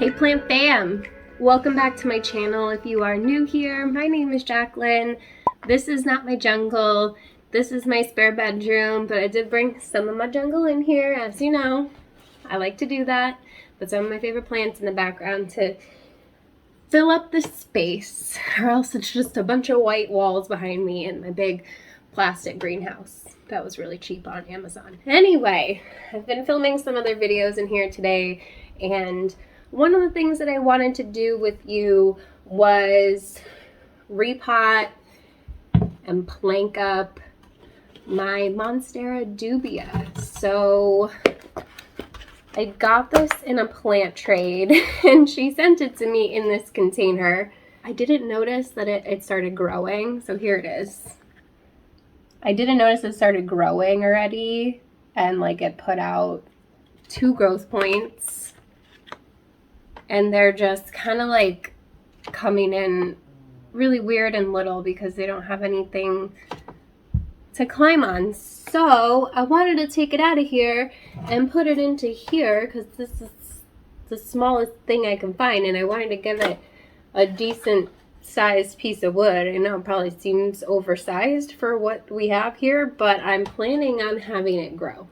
Hey plant fam! Welcome back to my channel. If you are new here, my name is Jaclyn. This is not my jungle. This is my spare bedroom, but I did bring some of my jungle in here, as you know. I like to do that. But some of my favorite plants in the background to fill up the space, or else it's just a bunch of white walls behind me and my big plastic greenhouse. That was really cheap on Amazon. Anyway, I've been filming some other videos in here today, and one of the things that I wanted to do with you was repot and plank up my Monstera Dubia. So I got this in a plant trade and she sent it to me in this container. I didn't notice that it started growing, so here it is. I didn't notice it started growing already, and like it put out 2 growth points. And they're just kind of like coming in really weird and little because they don't have anything to climb on. So I wanted to take it out of here and put it into here because this is the smallest thing I can find, and I wanted to give it a decent sized piece of wood. I know it probably seems oversized for what we have here, but I'm planning on having it grow.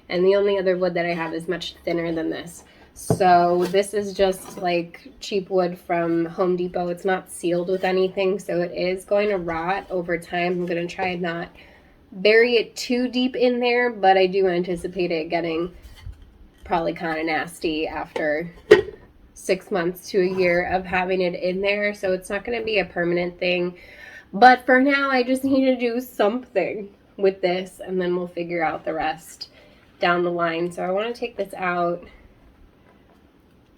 And the only other wood that I have is much thinner than this. So this is just like cheap wood from Home Depot. It's not sealed with anything, so it is going to rot over time. I'm going to try and not bury it too deep in there, but I do anticipate it getting probably kind of nasty after 6 months to a year of having it in there. So it's not going to be a permanent thing. But for now, I just need to do something with this, and then we'll figure out the rest down the line. So I want to take this out.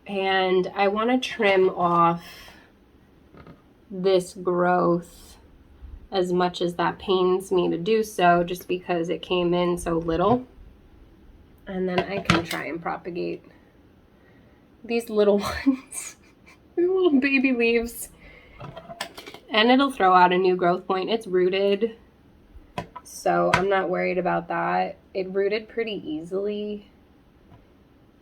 And I want to trim off this growth as much as that pains me to do so, just because it came in so little. And then I can try and propagate these little ones, these little baby leaves. And it'll throw out a new growth point. It's rooted, so I'm not worried about that. It rooted pretty easily.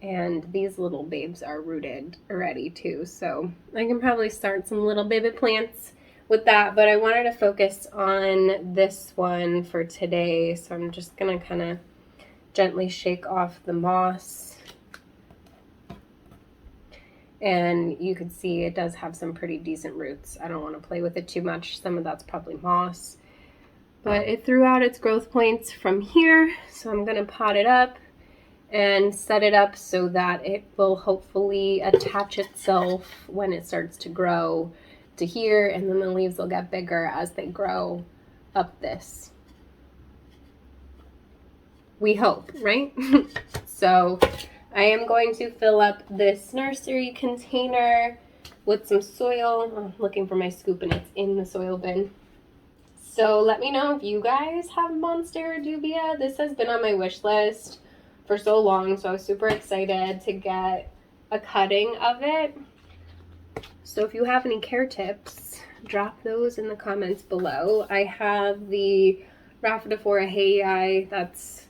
And these little babes are rooted already too, so I can probably start some little baby plants with that. But I wanted to focus on this one for today, so I'm just gonna kind of gently shake off the moss. And you can see it does have some pretty decent roots. I don't want to play with it too much. Some of that's probably moss, but it threw out its growth points from here, so I'm gonna pot it up and set it up so that it will hopefully attach itself when it starts to grow to here, and then the leaves will get bigger as they grow up this. We hope, right? So I am going to fill up this nursery container with some soil. I'm looking for my scoop and it's in the soil bin. So let me know if you guys have Monstera Dubia. This has been on my wish list for so long, so I was super excited to get a cutting of it. So if you have any care tips, drop those in the comments below. I have the Rhaphidophora hayi, that's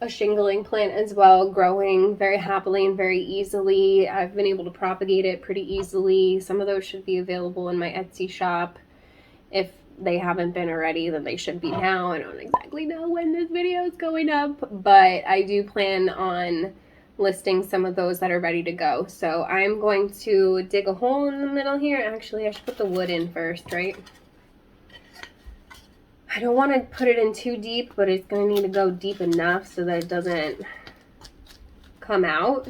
a shingling plant as well, growing very happily and very easily. I've been able to propagate it pretty easily. Some of those should be available in my Etsy shop. If they haven't been already, then they should be now. I don't exactly know when this video is going up, but I do plan on listing some of those that are ready to go. So I'm going to dig a hole in the middle here. Actually, I should put the wood in first, right? I don't want to put it in too deep, but it's going to need to go deep enough so that it doesn't come out.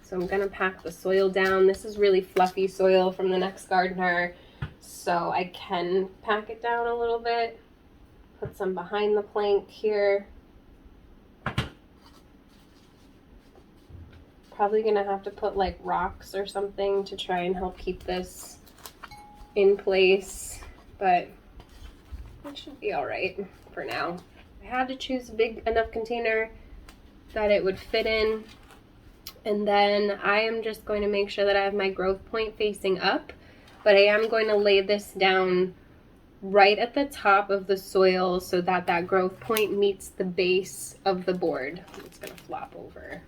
So I'm going to pack the soil down. This is really fluffy soil from the Next Gardener, so I can pack it down a little bit. Put some behind the plank here. Probably gonna have to put like rocks or something to try and help keep this in place, but it should be all right for now. I had to choose a big enough container that it would fit in, and then I am just going to make sure that I have my growth point facing up. But I am going to lay this down right at the top of the soil so that that growth point meets the base of the board. It's going to flop over.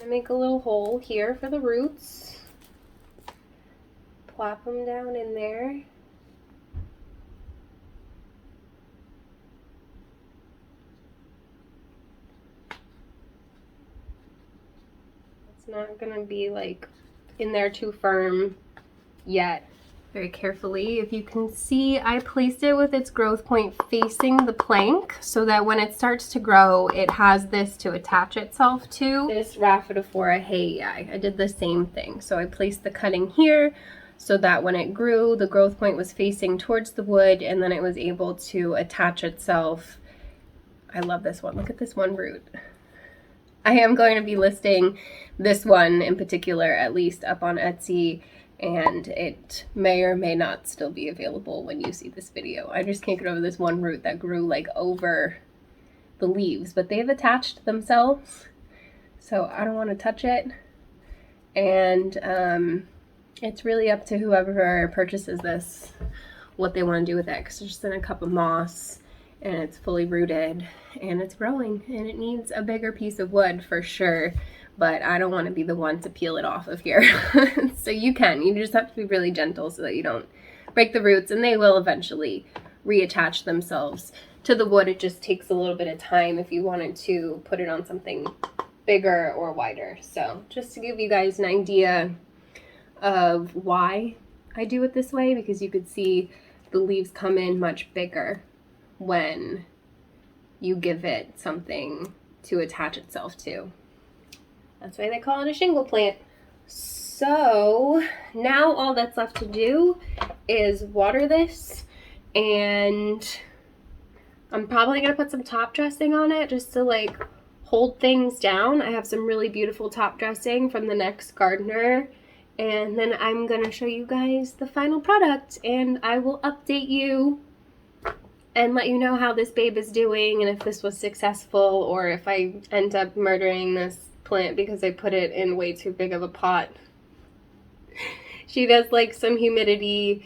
I make a little hole here for the roots. plop them down in there. It's not gonna be like in there too firm yet. Very carefully. If you can see, I placed it with its growth point facing the plank so that when it starts to grow, it has this to attach itself to. This Rhaphidophora, hey, I did the same thing. So I placed the cutting here so that when it grew, the growth point was facing towards the wood and then it was able to attach itself. I love this one. Look at this one root. I am going to be listing this one in particular, at least up on Etsy, and it may or may not still be available when you see this video. I just can't get over this one root that grew like over the leaves, but they've attached themselves, so I don't want to touch it. And it's really up to whoever purchases this what they want to do with it, because it's just in a cup of moss and it's fully rooted and it's growing and it needs a bigger piece of wood for sure. But I don't want to be the one to peel it off of here. So you just have to be really gentle so that you don't break the roots, and they will eventually reattach themselves to the wood. It just takes a little bit of time if you wanted to put it on something bigger or wider. So just to give you guys an idea of why I do it this way, because you could see the leaves come in much bigger when you give it something to attach itself to. That's why they call it a shingle plant. So now all that's left to do is water this, and I'm probably gonna put some top dressing on it just to like hold things down. I have some really beautiful top dressing from the next gardener, and then I'm gonna show you guys the final product, and I will update you and let you know how this babe is doing and if this was successful or if I end up murdering this plant because I put it in way too big of a pot. She does like some humidity.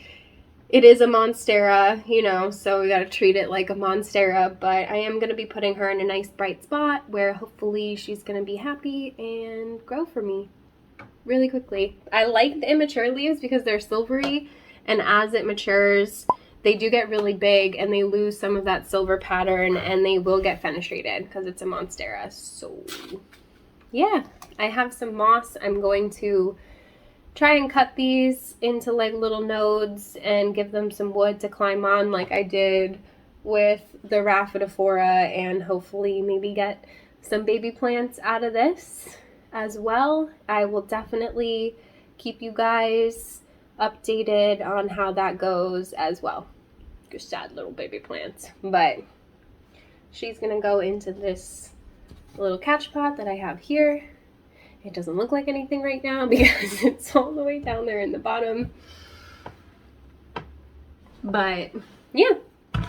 It is a Monstera, you know, so we gotta treat it like a Monstera, but I am gonna be putting her in a nice bright spot where hopefully she's gonna be happy and grow for me really quickly. I like the immature leaves because they're silvery, and as it matures, they do get really big and they lose some of that silver pattern, and they will get fenestrated because it's a Monstera. So yeah, I have some moss. I'm going to try and cut these into like little nodes and give them some wood to climb on like I did with the Rhaphidophora, and hopefully maybe get some baby plants out of this as well. I will definitely keep you guys updated on how that goes as well. Just sad little baby plants. But she's gonna go into this little catch pot that I have here. It doesn't look like anything right now because it's all the way down there in the bottom. But yeah,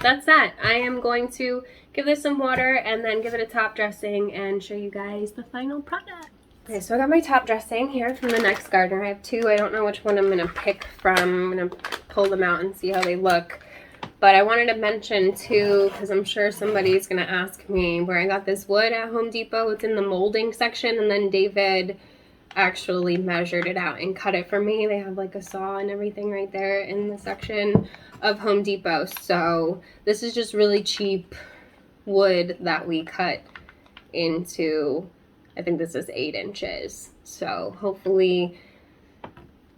that's that. I am going to give this some water and then give it a top dressing and show you guys the final product. Okay, so I got my top dressing here from the next gardener. I have two. I don't know which one I'm going to pick from. I'm going to pull them out and see how they look. But I wanted to mention too, because I'm sure somebody's going to ask me where I got this wood at Home Depot. It's in the molding section, and then David actually measured it out and cut it for me. They have like a saw and everything right there in the section of Home Depot. So this is just really cheap wood that we cut into, I think this is 8 inches. So hopefully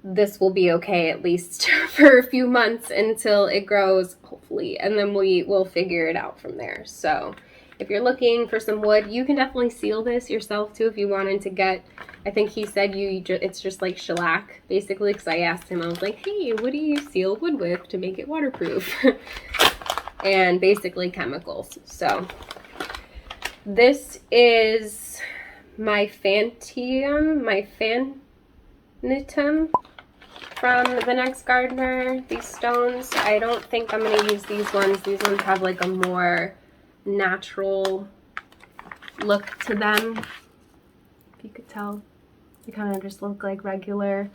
this will be okay at least for a few months until it grows, hopefully, and then we will figure it out from there. So if you're looking for some wood, you can definitely seal this yourself too if you wanted to get, I think he said it's just like shellac basically, because I asked him, I was like, hey, what do you seal wood with to make it waterproof? And basically chemicals. So this is my Phantom from the next gardener. These stones, I don't think I'm going to use these ones. These ones have like a more natural look to them. If you could tell, they kind of just look like regular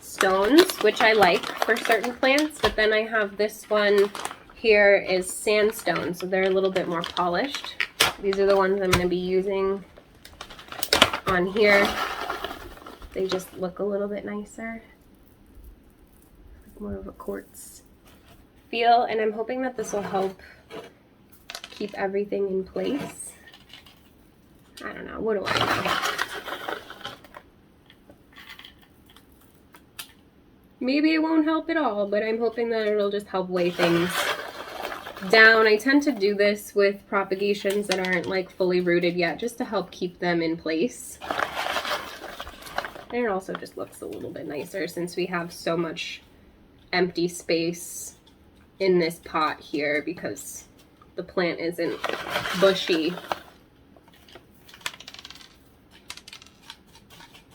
stones, which I like for certain plants. But then I have this one here is sandstone, so they're a little bit more polished. These are the ones I'm going to be using on here. They just look a little bit nicer. more of a quartz feel, and I'm hoping that this will help keep everything in place. I don't know, what do I know? Maybe it won't help at all, but I'm hoping that it'll just help weigh things down. I tend to do this with propagations that aren't like fully rooted yet, just to help keep them in place. And it also just looks a little bit nicer since we have so much empty space in this pot here because the plant isn't bushy.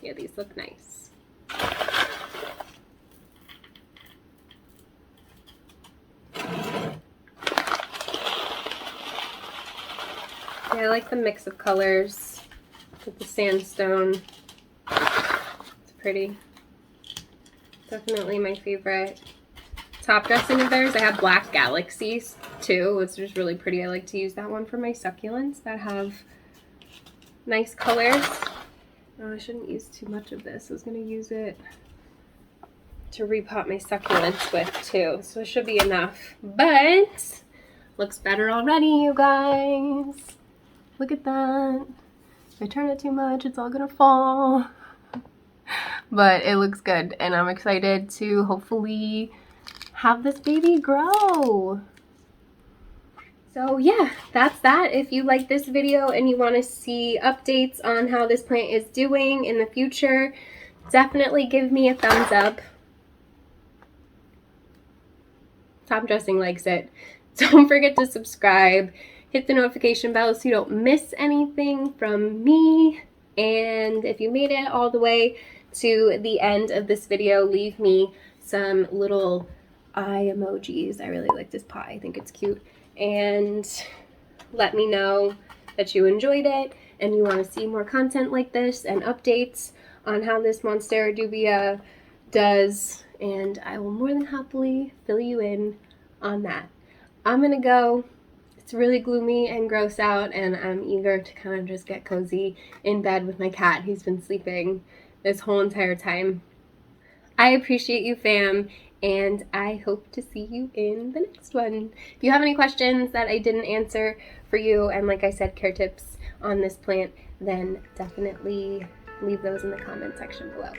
Yeah, these look nice. Yeah, I like the mix of colors with the sandstone. It's pretty. Definitely my favorite top dressing of theirs. I have black galaxies too, which is really pretty. I like to use that one for my succulents that have nice colors. Oh, I shouldn't use too much of this. I was going to use it to repot my succulents with too, so it should be enough. But looks better already, you guys. Look at that. If I turn it too much, it's all gonna fall. But it looks good, and I'm excited to hopefully have this baby grow. So yeah, that's that. If you like this video and you want to see updates on how this plant is doing in the future, definitely give me a thumbs up. Top Dressing likes it. Don't forget to subscribe. Hit the notification bell so you don't miss anything from me. And if you made it all the way to the end of this video, leave me some little eye emojis. I really like this pot. I think it's cute. And let me know that you enjoyed it and you want to see more content like this and updates on how this Monstera Dubia does, and I will more than happily fill you in on that. I'm gonna go. It's really gloomy and gross out, and I'm eager to kind of just get cozy in bed with my cat. He's been sleeping this whole entire time. I appreciate you, fam, and I hope to see you in the next one. If you have any questions that I didn't answer for you, and like I said, care tips on this plant, then definitely leave those in the comment section below.